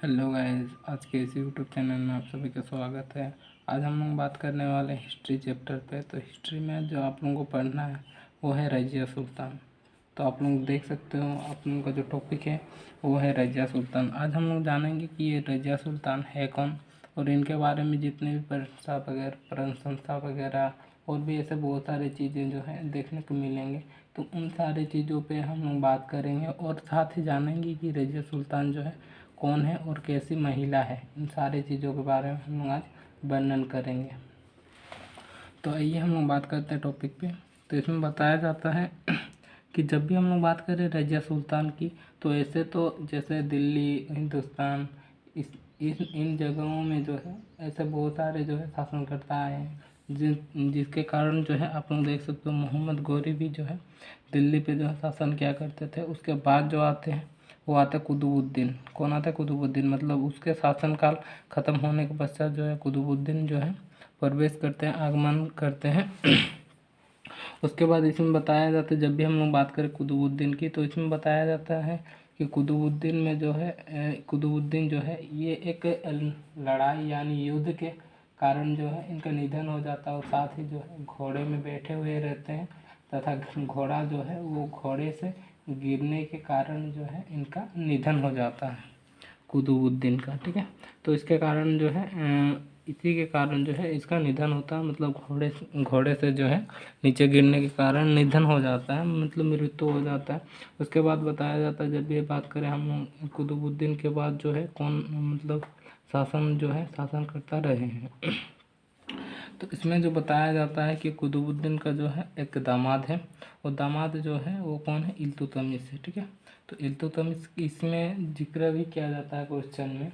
Hello guys, आज के इस यूट्यूब चैनल में आप सभी का स्वागत है। आज हम लोग बात करने वाले हैं हिस्ट्री चैप्टर पे। तो हिस्ट्री में जो आप लोगों को पढ़ना है वो है रज़िया सुल्तान। तो आप लोग देख सकते हो, आप लोगों का जो टॉपिक है वो है रज़िया सुल्तान। आज हम लोग जानेंगे कि ये रज़िया सुल्तान है कौन, और इनके बारे में जितने भी प्रशंसा वगैरह और भी ऐसे बहुत सारी चीज़ें जो है देखने को मिलेंगे। तो उन सारी चीज़ों पे हम लोग बात करेंगे और साथ ही जानेंगे कि रज़िया सुल्तान जो है कौन है और कैसी महिला है। इन सारी चीज़ों के बारे में हम लोग आज वर्णन करेंगे। तो आइए हम लोग बात करते हैं टॉपिक पे। तो इसमें बताया जाता है कि जब भी हम लोग बात करें रज़िया सुल्तान की, तो ऐसे तो जैसे दिल्ली, हिंदुस्तान, इन जगहों में जो है ऐसे बहुत सारे जो है शासनकर्ता आए हैं, जिसके कारण जो है आप लोग देख सकते हो मोहम्मद गौरी भी जो है दिल्ली पे जो है शासन किया करते थे। उसके बाद जो आते हैं वो आता है कुतुबुद्दीन। कौन आता है? कुतुबुद्दीन। मतलब उसके शासनकाल ख़त्म होने के पश्चात जो है कुतुबुद्दीन जो है प्रवेश करते हैं, आगमन करते हैं। उसके बाद इसमें बताया जाता है, जब भी हम लोग बात करें कुतुबुद्दीन की, तो इसमें बताया जाता है कि कुतुबुद्दीन में जो है कुतुबुद्दीन जो है ये एक लड़ाई यानी युद्ध के कारण जो है इनका निधन हो जाता है। और साथ ही जो है घोड़े में बैठे हुए रहते हैं तथा घोड़ा जो है वो घोड़े से गिरने के कारण जो है इनका निधन हो जाता है कुतुबुद्दीन का। ठीक है, तो इसके कारण जो है इसी के कारण जो है इसका निधन होता है। मतलब घोड़े से जो है नीचे गिरने के कारण निधन हो जाता है, मतलब मृत्यु हो जाता है। उसके बाद बताया जाता है, जब ये बात करें हम कुतुबुद्दीन के बाद जो है कौन मतलब शासन करता रहे हैं। तो इसमें जो बताया जाता है कि कुतुबुद्दीन का जो है एक दामाद है, और दामाद जो है वो कौन है? इल्तुतमिश है। ठीक है, तो इल्तुतमिश इसमें जिक्र भी किया जाता है क्वेश्चन में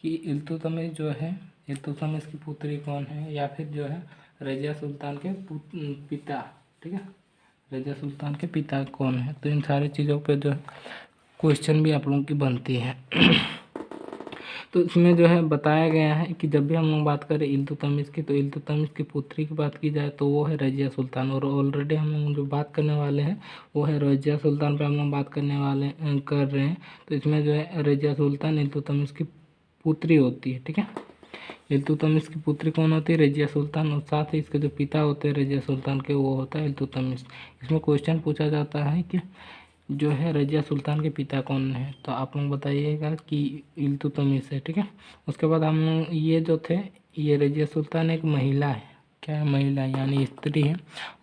कि इल्तुतमिश जो है, इल्तुतमिश की पुत्री कौन है, या फिर जो है रज़िया सुल्तान के पिता। ठीक है, रज़िया सुल्तान के पिता कौन है। तो इन सारी चीज़ों पे जो है क्वेश्चन भी आप लोगों की बनती है। तो इसमें जो है बताया गया है कि जब भी हम लोग बात करें इल्तुतमिश की, तो इल्तुतमिश की पुत्री की बात की जाए तो वो है रज़िया सुल्तान। और ऑलरेडी हम लोग जो बात करने वाले हैं वो है रज़िया सुल्तान पे हम लोग बात कर रहे हैं। तो इसमें जो है रज़िया सुल्तान इल्तुतमिश की पुत्री होती है। ठीक है, इल्तुतमिश की पुत्री कौन होती है? रज़िया सुल्तान। और साथ ही इसके जो पिता होते हैं रज़िया सुल्तान के, वो होता है इल्तुतमिश। इसमें क्वेश्चन पूछा जाता है कि जो है रज़िया सुल्तान के पिता कौन है, तो आप लोग बताइएगा कि इल्तुतमिश है। ठीक है, उसके बाद हम लोग ये जो थे, ये रज़िया सुल्तान एक महिला है। क्या है? महिला यानी स्त्री है,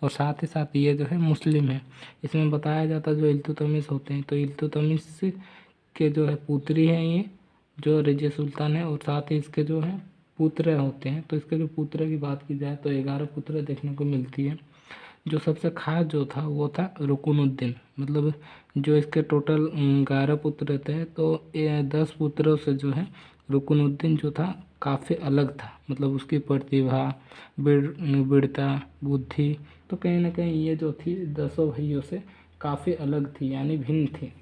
और साथ ही साथ ये जो है मुस्लिम है। इसमें बताया जाता है जो इल्तुतमिश होते हैं, तो इल्तुतमिश के जो है पुत्री हैं ये जो रज़िया सुल्तान है, और साथ ही इसके जो है पुत्र होते हैं। तो इसके जो पुत्र की बात की जाए तो 11 पुत्र देखने को मिलती है। जो सबसे खास जो था वो था रुकनुद्दीन। मतलब जो इसके टोटल 11 पुत्र थे, तो 10 पुत्रों से जो है रुकनुद्दीन जो था काफ़ी अलग था। मतलब उसकी प्रतिभा, विरता, बुद्धि, तो कहीं ना कहीं ये जो थी 10 भाइयों से काफ़ी अलग थी, यानी भिन्न थी।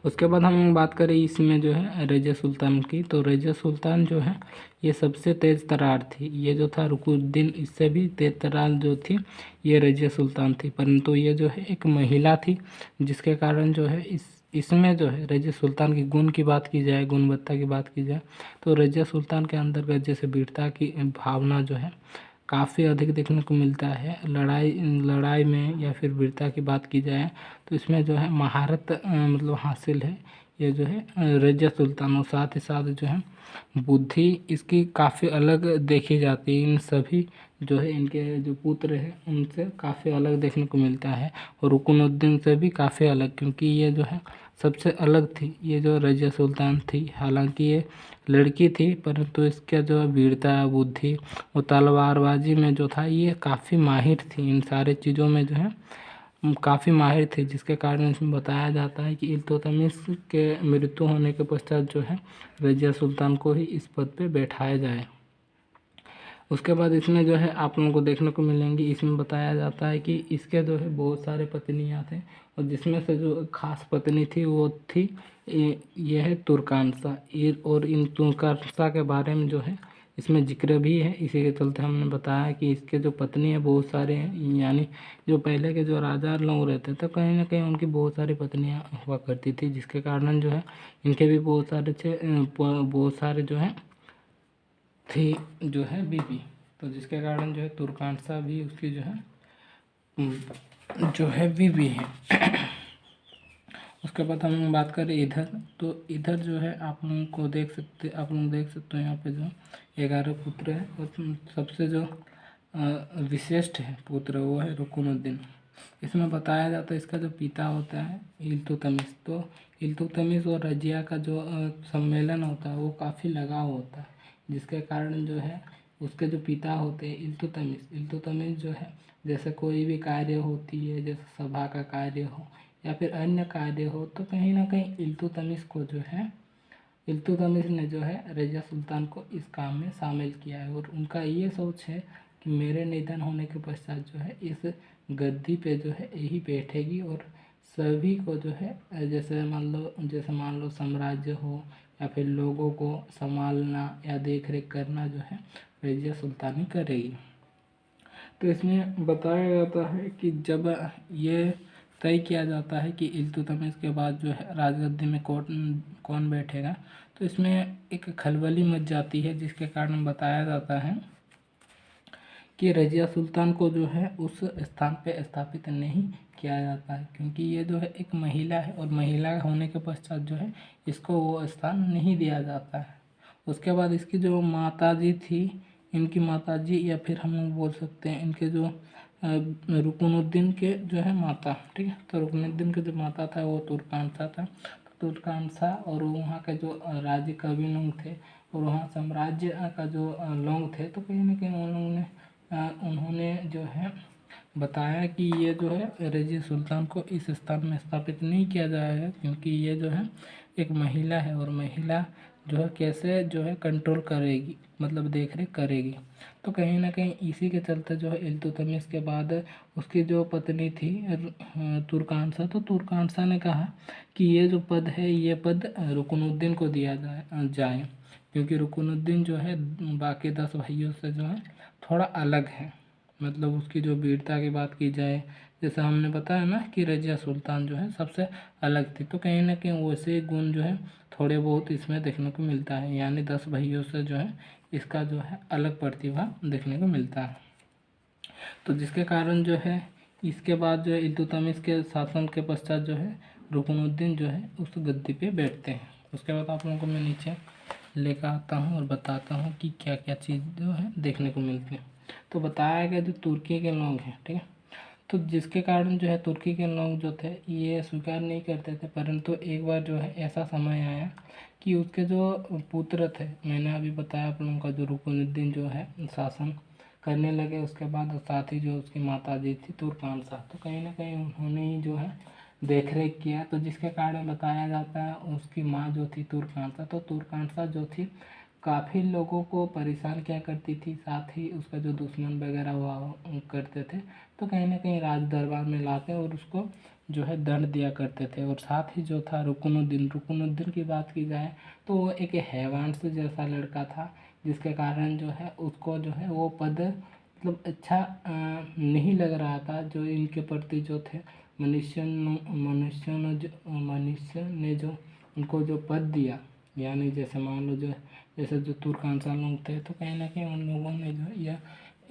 उसके बाद हम बात करें इसमें जो है रज़िया सुल्तान की, तो रज़िया सुल्तान जो है ये सबसे तेज़ तर्रार थी। ये जो था रुकनुद्दीन, इससे भी तेज़ तर्रार जो थी ये रज़िया सुल्तान थी। परंतु ये जो है एक महिला थी, जिसके कारण जो है इसमें जो है रज़िया सुल्तान की गुण की बात की जाए, गुणवत्ता की बात की जाए, तो रज़िया सुल्तान के अंतर्गत जैसे वीरता की भावना जो है काफ़ी अधिक देखने को मिलता है। लड़ाई में या फिर वीरता की बात की जाए तो इसमें जो है महारत मतलब हासिल है ये जो है रज़िया सुल्तान। और साथ ही साथ जो है बुद्धि इसकी काफ़ी अलग देखी जाती है। इन सभी जो है इनके जो पुत्र हैं उनसे काफ़ी अलग देखने को मिलता है, और रुकनुद्दीन से भी काफ़ी अलग, क्योंकि ये जो है सबसे अलग थी। ये जो रज़िया सुल्तान थी, हालांकि ये लड़की थी, परंतु इसका जो है वीरता, बुद्धि और तलवारबाजी में जो था ये काफ़ी माहिर थी। इन सारे चीज़ों में जो है काफ़ी माहिर थे, जिसके कारण इसमें बताया जाता है कि इल्तुतमिश के मृत्यु होने के पश्चात जो है रज़िया सुल्तान को ही इस पद पे बैठाया जाए। उसके बाद इसमें जो है आप लोगों को देखने को मिलेंगी, इसमें बताया जाता है कि इसके जो है बहुत सारे पत्नियां थे, और जिसमें से जो खास पत्नी थी वो थी ये है तुर्कानसा। और इन तुर्कानसा के बारे में जो है इसमें जिक्र भी है। इसी के चलते हमने बताया कि इसके जो पत्नी है बहुत सारे हैं, यानी जो पहले के जो राजा लोग रहते थे कहीं ना कहीं उनकी बहुत सारी पत्नियां हुआ करती थी, जिसके कारण जो है इनके भी बहुत सारे जो है थी जो है बीबी। तो जिसके कारण जो है तुर्कानसा भी उसकी जो है बीबी है। उसके बाद हम बात करें इधर, तो इधर जो है आप लोग देख सकते हो यहाँ पे जो 11 पुत्र है और सबसे जो विशिष्ट है पुत्र वो है रुकुनुद्दीन। इसमें बताया जाता है इसका जो पिता होता है इल्तुतमिश, तो इल्तुतमिश और रजिया का जो सम्मेलन होता है वो काफ़ी लगाव होता है, जिसके कारण जो है उसके जो पिता होते हैं इल्तुतमिश जो है जैसे कोई भी कार्य होती है, जैसे सभा का कार्य हो या फिर अन्य कार्य हो, तो कहीं ना कहीं इल्तुतमिश ने जो है रजिया सुल्तान को इस काम में शामिल किया है। और उनका ये सोच है कि मेरे निधन होने के पश्चात जो है इस गद्दी पे जो है यही बैठेगी और सभी को जो है जैसे मान लो साम्राज्य हो या फिर लोगों को संभालना या देख रेख करना जो है रजिया सुल्तानी करेगी। तो इसमें बताया जाता है कि जब ये तय किया जाता है कि इल्तुतमिश के बाद जो है राजगद्दी में कौन बैठेगा, तो इसमें एक खलबली मच जाती है, जिसके कारण बताया जाता है कि रजिया सुल्तान को जो है उस स्थान पे स्थापित नहीं किया जाता है, क्योंकि ये जो है एक महिला है और महिला होने के पश्चात जो है इसको वो स्थान नहीं दिया जाता है। उसके बाद इसकी जो माताजी थी, इनकी माताजी या फिर हम लोग बोल सकते हैं इनके जो रुकनुद्दीन के जो है माता, ठीक है, तो रुकनुद्दीन के जो माता था वो तुर्कानसा था। तो तुर्कानसा और वहाँ के जो राज्य कवि लोग थे और वहाँ साम्राज्य का जो लोग थे, तो कहीं ना कहीं उन्होंने जो है बताया कि ये जो है रजिया सुल्तान को इस स्थान में स्थापित नहीं किया जाएगा, क्योंकि ये जो है एक महिला है और महिला जो है कैसे जो है कंट्रोल करेगी, मतलब देख रेख करेगी। तो कहीं ना कहीं इसी के चलते जो है इल्तुतमिश के बाद उसकी जो पत्नी थी तुर्कानसा, तो तुर्कानसा ने कहा कि ये जो पद है ये पद रुकनुद्दीन को दिया जाए, क्योंकि रुकनुद्दीन जो है बाकी 10 भाइयों से जो है थोड़ा अलग है। मतलब उसकी जो वीरता की बात की जाए, जैसे हमने बताया ना कि रजिया सुल्तान जो है सबसे अलग थी, तो कहीं ना कहीं वैसे गुण जो है थोड़े बहुत इसमें देखने को मिलता है, यानी 10 भाइयों से जो है इसका जो है अलग प्रतिभा देखने को मिलता है। तो जिसके कारण जो है इसके बाद जो है इल्तुतमिश के शासन के पश्चात जो है रुकनुद्दीन जो है उस गद्दी पे बैठते हैं। उसके बाद आप लोगों को मैं नीचे लेकर आता हूँ और बताता हूँ कि क्या क्या चीज़ जो है देखने को मिलती है। तो बताया गया जो तुर्की के लोग हैं, ठीक है, तो जिसके कारण जो है तुर्की के लोग जो थे ये स्वीकार नहीं करते थे, परंतु एक बार जो है ऐसा समय आया कि उसके जो पुत्र थे, मैंने अभी बताया आप लोगों का, जो रुकनुद्दीन जो है शासन करने लगे। उसके बाद साथ ही जो उसकी माता जी थी तुर्कानसा, तो कहीं ना कहीं उन्होंने ही जो है देख रेख किया, तो जिसके कारण बताया जाता है उसकी माँ जो थी तुर्कानसा, तो तुर्कानसा जो थी काफ़ी लोगों को परेशान किया करती थी, साथ ही उसका जो दुश्मन वगैरह हुआ करते थे, तो कहीं ना कहीं राज दरबार में लाते और उसको जो है दंड दिया करते थे। और साथ ही जो था रुकनुद्दीन की बात की जाए तो वो एक हैवान से जैसा लड़का था, जिसके कारण जो है उसको जो है वो पद मतलब अच्छा नहीं लग रहा था, जो इनके प्रति जो थे मनुष्य ने जो उनको जो पद दिया, यानी जैसे मान लो जैसे जो तुर्कानसा लोग थे, तो कहीं ना कहीं उन लोगों ने जो है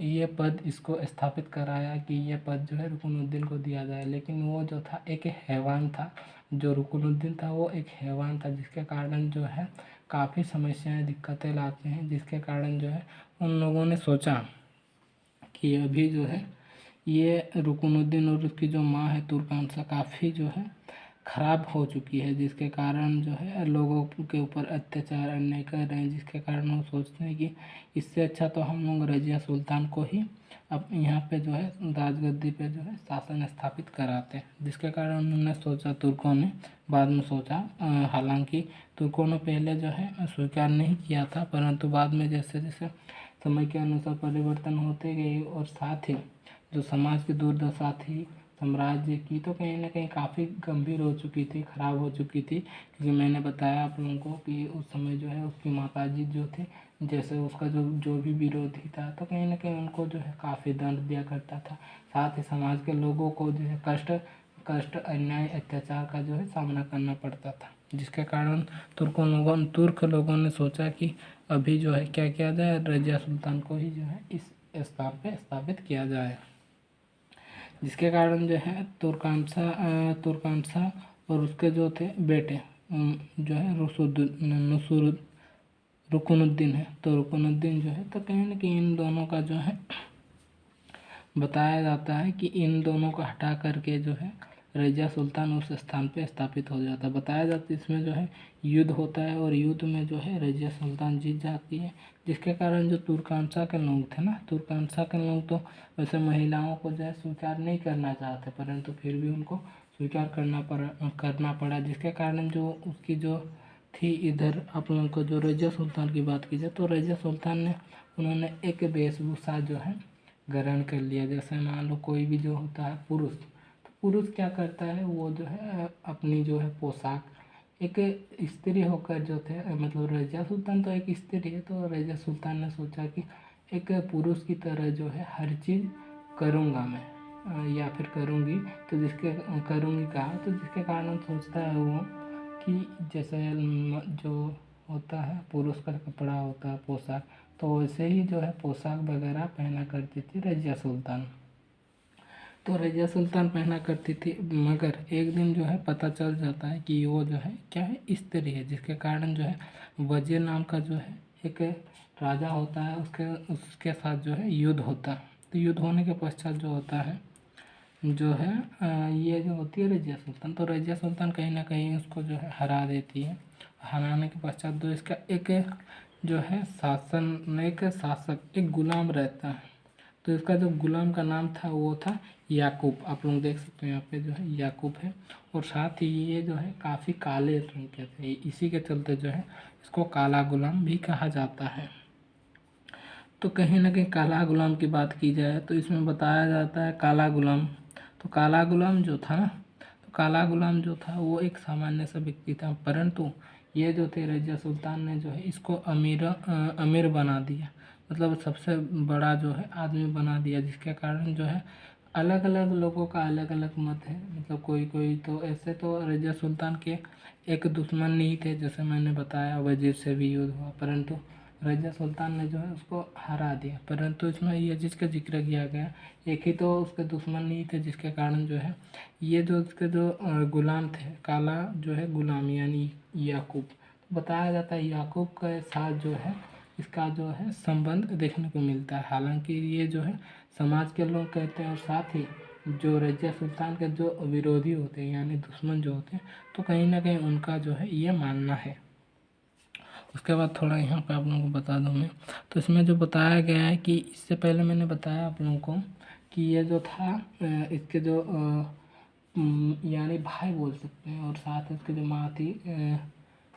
ये पद इसको स्थापित कराया कि ये पद जो है रुकनुद्दीन को दिया जाए। लेकिन वो जो था एक हैवान था, जो रुकनुद्दीन था वो एक हैवान था, जिसके कारण जो है काफ़ी समस्याएं दिक्कतें लाते हैं, जिसके कारण जो है उन लोगों ने सोचा कि अभी जो है ये रुकनुद्दीन और उसकी जो माँ है तुर्कानसा काफ़ी जो है ख़राब हो चुकी है, जिसके कारण जो है लोगों के ऊपर अत्याचार अन्याय कर रहे हैं, जिसके कारण वो सोचते हैं कि इससे अच्छा तो हम लोग रजिया सुल्तान को ही अब यहाँ पे जो है राजगद्दी पे जो है शासन स्थापित कराते हैं। जिसके कारण उन्होंने सोचा, तुर्कों ने बाद में सोचा, हालांकि तुर्कों ने पहले जो है स्वीकार नहीं किया था, परंतु बाद में जैसे जैसे समय के अनुसार परिवर्तन होते गए और साथ ही जो समाज की दुर्दशा थी, साम्राज्य की तो कहीं ना कहीं काफ़ी गंभीर हो चुकी थी, खराब हो चुकी थी। क्योंकि मैंने बताया आप लोगों को कि उस समय जो है उसकी माताजी जो थे, जैसे उसका जो भी विरोधी था तो कहीं ना कहीं उनको जो है काफ़ी दंड दिया करता था। साथ ही समाज के लोगों को जो है कष्ट अन्याय अत्याचार का जो है सामना करना पड़ता था, जिसके कारण तुर्क लोगों ने सोचा कि अभी जो है क्या किया जाए, रजिया सुल्तान को ही जो है इस स्थान पे स्थापित किया जाए। जिसके कारण जो है तुर्कांशा और उसके जो थे बेटे जो है रुकनुद्दीन है, तो रुकनुद्दीन जो है तो कहीं ना कहीं इन दोनों का जो है बताया जाता है कि इन दोनों को हटा करके जो है रजिया सुल्तान उस स्थान पे स्थापित हो जाता है। बताया जाता है इसमें जो है युद्ध होता है और युद्ध में जो है रजिया सुल्तान जीत जाती है, जिसके कारण जो तुर्कांशा के लोग थे ना, तुर्कांशा के लोग तो वैसे महिलाओं को जो है स्वीकार नहीं करना चाहते, परंतु फिर भी उनको स्वीकार करना पड़ा, जिसके कारण जो उसकी जो थी इधर आप लोगों को जो रजिया सुल्तान की बात की जाए तो रजिया सुल्तान ने उन्होंने एक वेशभूषा जो है ग्रहण कर लिया। जैसे मान लो कोई भी जो होता है पुरुष, तो पुरुष क्या करता है, वो जो है अपनी जो है पोशाक एक स्त्री होकर जो थे, मतलब रजिया सुल्तान तो एक स्त्री है, तो रजिया सुल्तान ने सोचा कि एक पुरुष की तरह जो है हर चीज़ करूँगा मैं या फिर करूँगी, तो जिसके करूँगी कहा, तो जिसके कारण सोचता है वो कि जैसे जो होता है पुरुष का कपड़ा होता है पोशाक, तो वैसे ही जो है पोशाक वगैरह पहना करती थी रजिया सुल्तान। तो रजिया सुल्तान पहना करती थी, मगर एक दिन जो है पता चल जाता है कि वो जो है क्या है, स्त्री है, जिसके कारण जो है वजीर नाम का जो है एक राजा होता है, उसके साथ जो है युद्ध होता है। तो युद्ध होने के पश्चात जो होता है जो है ये जो होती है रजिया सुल्तान, तो रजिया सुल्तान कहीं ना कहीं उसको जो है हरा देती है। हराने के पश्चात जो इसका एक जो है शासक एक गुलाम रहता है, तो इसका जो गुलाम का नाम था वो था याकूब। आप लोग देख सकते हैं यहाँ पे जो है याकूब है, और साथ ही ये जो है काफ़ी काले रंग के थे, इसी के चलते जो है इसको काला गुलाम भी कहा जाता है। तो कहीं ना कहीं काला गुलाम की बात की जाए तो इसमें बताया जाता है काला गुलाम, तो काला गुलाम जो था ना, तो काला गुलाम जो था वो एक सामान्य सा व्यक्ति था, परंतु ये जो थे रजिया सुल्तान ने जो है इसको अमीर बना दिया, मतलब सबसे बड़ा जो है आदमी बना दिया, जिसके कारण जो है अलग अलग लोगों का अलग अलग मत है। मतलब कोई तो ऐसे तो रजिया सुल्तान के एक दुश्मन नहीं थे, जैसे मैंने बताया वजीर से भी युद्ध हुआ, परंतु रजिया सुल्तान ने जो है उसको हरा दिया। परंतु इसमें ये चीज़ का जिक्र किया गया, एक ही तो उसके दुश्मन नहीं थे, जिसके कारण जो है ये जो उसके जो गुलाम थे, काला जो है गुलाम यानी याकूब, तो बताया जाता है याकूब के साथ जो है इसका जो है संबंध देखने को मिलता है। हालांकि ये जो है समाज के लोग कहते हैं, और साथ ही जो रजिया सुल्तान के जो विरोधी होते हैं यानी दुश्मन जो होते हैं, तो कहीं ना कहीं उनका जो है ये मानना है। उसके बाद थोड़ा यहाँ पे आप लोगों को बता दूँ मैं, तो इसमें जो बताया गया है कि इससे पहले मैंने बताया आप लोगों को कि ये जो था इसके जो यानी भाई बोल सकते हैं, और साथ इसकी जो माँ थी,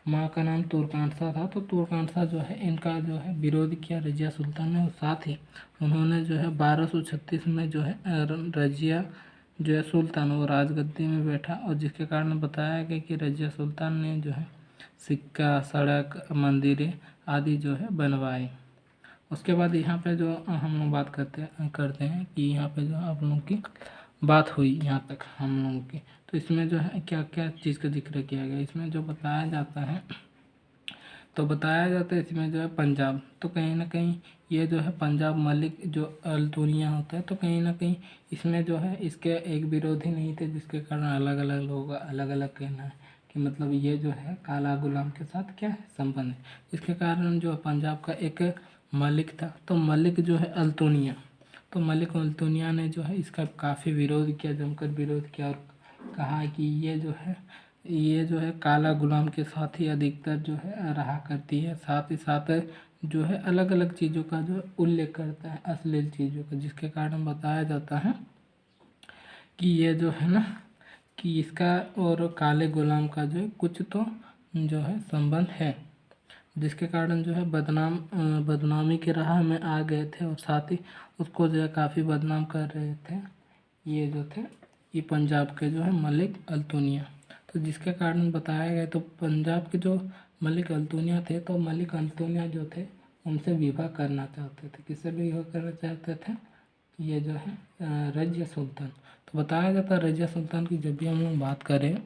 माँ का नाम तुर्कांशा था, तो तुर्कांशा जो है इनका जो है विरोध किया रजिया सुल्तान ने, और साथ ही उन्होंने जो है 1236 में जो है रजिया जो है सुल्तान वो राजगद्दी में बैठा, और जिसके कारण बताया गया कि रजिया सुल्तान ने जो है सिक्का, सड़क, मंदिरें आदि जो है बनवाए। उसके बाद यहाँ पे जो हम लोग बात करते हैं कि यहाँ पे जो आप लोगों की बात हुई यहाँ तक हम लोगों की, तो इसमें जो है क्या क्या चीज़ का जिक्र किया गया, इसमें जो बताया जाता है तो बताया जाता है इसमें जो है पंजाब, तो कहीं ना कहीं ये जो है पंजाब मलिक जो अल्तुनिया होता है, तो कहीं ना कहीं इसमें जो है इसके एक विरोधी नहीं थे, जिसके कारण अलग अलग लोगों का अलग अलग कहना है कि मतलब ये जो है काला गुलाम के साथ क्या है संबंध है। इसके कारण जो पंजाब का एक मलिक था, तो मलिक जो है अल्तुनिया, तो मलिक अल्तुनिया ने जो है इसका काफ़ी विरोध किया, जमकर विरोध किया, और कहा कि ये जो है काला गुलाम के साथ ही अधिकतर जो है रहा करती है, साथ ही साथ जो है अलग अलग चीज़ों का जो उल्लेख करता है, अश्लील चीज़ों का, जिसके कारण बताया जाता है कि ये जो है ना कि इसका और काले गुलाम का जो है कुछ तो जो है संबंध है, जिसके कारण जो है बदनामी की राह में आ गए थे, और साथ ही उसको जो है काफ़ी बदनाम कर रहे थे ये जो थे ये पंजाब के जो है मलिक अल्तुनिया। तो जिसके कारण बताया गया, तो पंजाब के जो मलिक अल्तुनिया थे, तो मलिक अल्तुनिया जो थे उनसे विवाह करना चाहते थे। किससे विवाह करना चाहते थे? ये जो है रजिया सुल्तान। तो बताया जाता है रजिया सुल्तान की जब भी हम लोग बात करें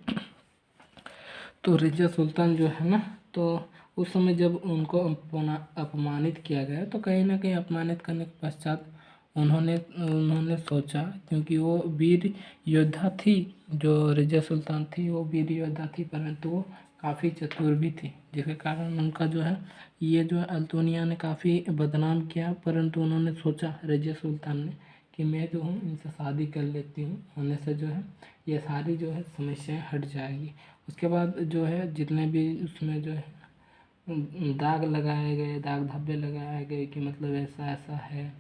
तो रजिया सुल्तान जो है ना, तो उस समय जब उनको अपमानित किया गया, तो कहीं ना कहीं अपमानित करने के पश्चात उन्होंने सोचा, क्योंकि वो वीर योद्धा थी, जो रजिया सुल्तान थी वो वीर योद्धा थी, परंतु वो काफ़ी चतुर भी थी, जिसके कारण उनका जो है ये जो है अल्तुनिया ने काफ़ी बदनाम किया। परंतु उन्होंने सोचा रजिया सुल्तान ने कि मैं जो हूँ इनसे शादी कर लेती हूँ, होने से जो है ये सारी जो है समस्याएं हट जाएगी। उसके बाद जो है जितने भी उसमें जो है दाग लगाए गए, दाग धब्बे लगाए गए कि मतलब ऐसा ऐसा है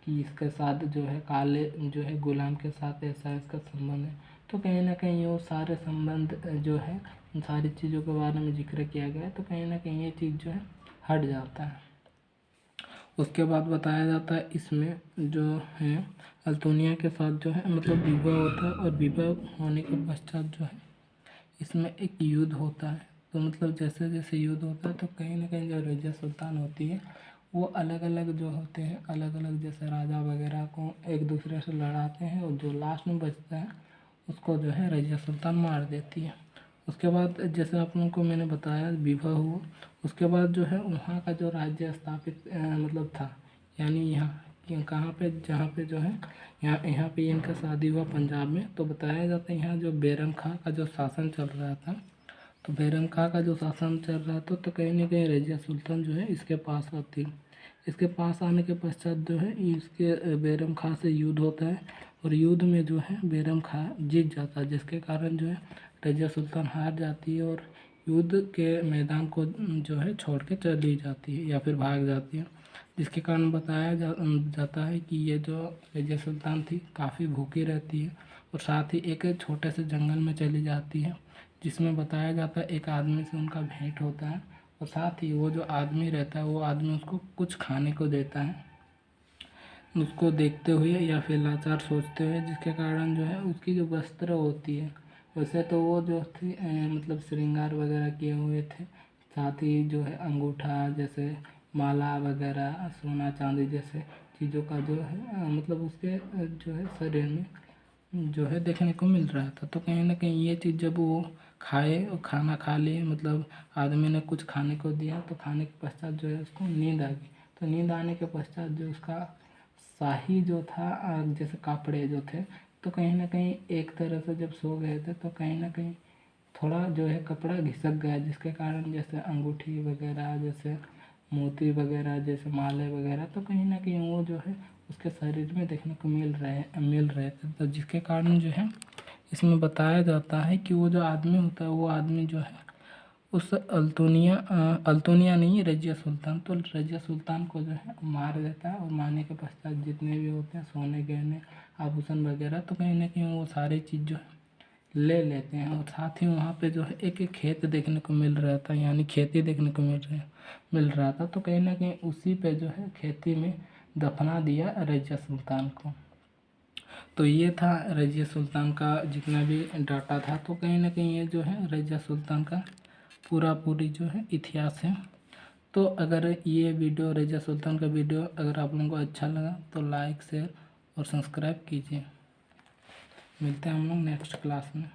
कि इसके साथ जो है काले जो है गुलाम के साथ ऐसा इसका संबंध है, तो कहीं ना कहीं वो सारे संबंध जो है उन सारी चीज़ों के बारे में जिक्र किया गया है, तो कहीं ना कहीं ये चीज़ जो है हट जाता है। उसके बाद बताया जाता है इसमें जो है अल्तुनिया के साथ जो है मतलब विवाह होता है, और विवाह होने के पश्चात जो है इसमें एक युद्ध होता है। तो मतलब जैसे जैसे युद्ध होता है तो कहीं ना कहीं जो रजिया सुल्तान होती है वो अलग अलग जो होते हैं, अलग अलग जैसे राजा वगैरह को एक दूसरे से लड़ाते हैं, और जो लास्ट में बचता है उसको जो है रजिया सुल्तान मार देती है। उसके बाद जैसे आप लोगों को मैंने बताया विवाह हुआ, उसके बाद जो है वहाँ का जो राज्य स्थापित मतलब था, यानी यहाँ कहाँ पे, जहाँ पे जो है यहाँ पे इनका शादी हुआ पंजाब में। तो बताया जाता है यहाँ जो बैरम खां का जो शासन चल रहा था, तो बैरम खां का जो शासन चल रहा था, तो कहीं ना कहीं रजिया सुल्तान जो है इसके पास आती। इसके पास आने के पश्चात जो है इसके बैरम खां से युद्ध होता है, और युद्ध में जो है बैरम खां जीत जाता है, जिसके कारण जो है रजिया सुल्तान हार जाती है और युद्ध के मैदान को जो है छोड़ के चली जाती है या फिर भाग जाती है। जिसके कारण बताया जाता है कि ये जो रजिया सुल्तान थी काफ़ी भूखी रहती है, और साथ ही एक छोटे से जंगल में चली जाती है, जिसमें बताया जाता है एक आदमी से उनका भेंट होता है, और साथ ही वो जो आदमी रहता है वो आदमी उसको कुछ खाने को देता है, उसको देखते हुए या फिर लाचार सोचते हुए, जिसके कारण जो है उसकी जो वस्त्र होती है, वैसे तो वो जो थी मतलब श्रृंगार वगैरह किए हुए थे, साथ ही जो है अंगूठा जैसे माला वगैरह सोना चांदी जैसे चीज़ों का जो है मतलब उसके जो है शरीर में जो है देखने को मिल रहा था। तो कहीं ना कहीं ये चीज़ जब वो खाए और खाना खा लिए, मतलब आदमी ने कुछ खाने को दिया, तो खाने के पश्चात जो है उसको नींद आ गई। तो नींद आने के पश्चात जो उसका शाही जो था जैसे कपड़े जो थे, तो कहीं ना कहीं एक तरह से जब सो गए थे तो कहीं ना कहीं थोड़ा जो है कपड़ा घिसक गया, जिसके कारण जैसे अंगूठी वगैरह जैसे मोती वगैरह जैसे माले वगैरह, तो कहीं ना कहीं वो जो है उसके शरीर में देखने को मिल रहे थे। तो जिसके कारण जो है इसमें बताया जाता है कि वो जो आदमी होता है वो आदमी जो है उस अल्तुनिया नहीं रजिया सुल्तान, तो रजिया सुल्तान को जो है मार देता है, और मारने के पश्चात जितने भी होते हैं सोने गहने आभूषण वगैरह, तो कहीं ना कहीं वो सारी चीज़ जो है ले लेते हैं। और साथ ही वहाँ पे जो है एक एक खेत देखने को मिल रहा था, यानी खेती देखने को मिल रहा था, तो कहीं ना कहीं उसी पे जो है खेती में दफना दिया रजिया सुल्तान को। तो ये था रजिया सुल्तान का जितना भी डाटा था। तो कहीं ना कहीं ये जो है रजिया सुल्तान का पूरी जो है इतिहास है। तो अगर ये वीडियो रजिया सुल्तान का वीडियो अगर आप लोगों को अच्छा लगा तो लाइक शेयर और सब्सक्राइब कीजिए। मिलते हैं हम लोग नेक्स्ट क्लास में।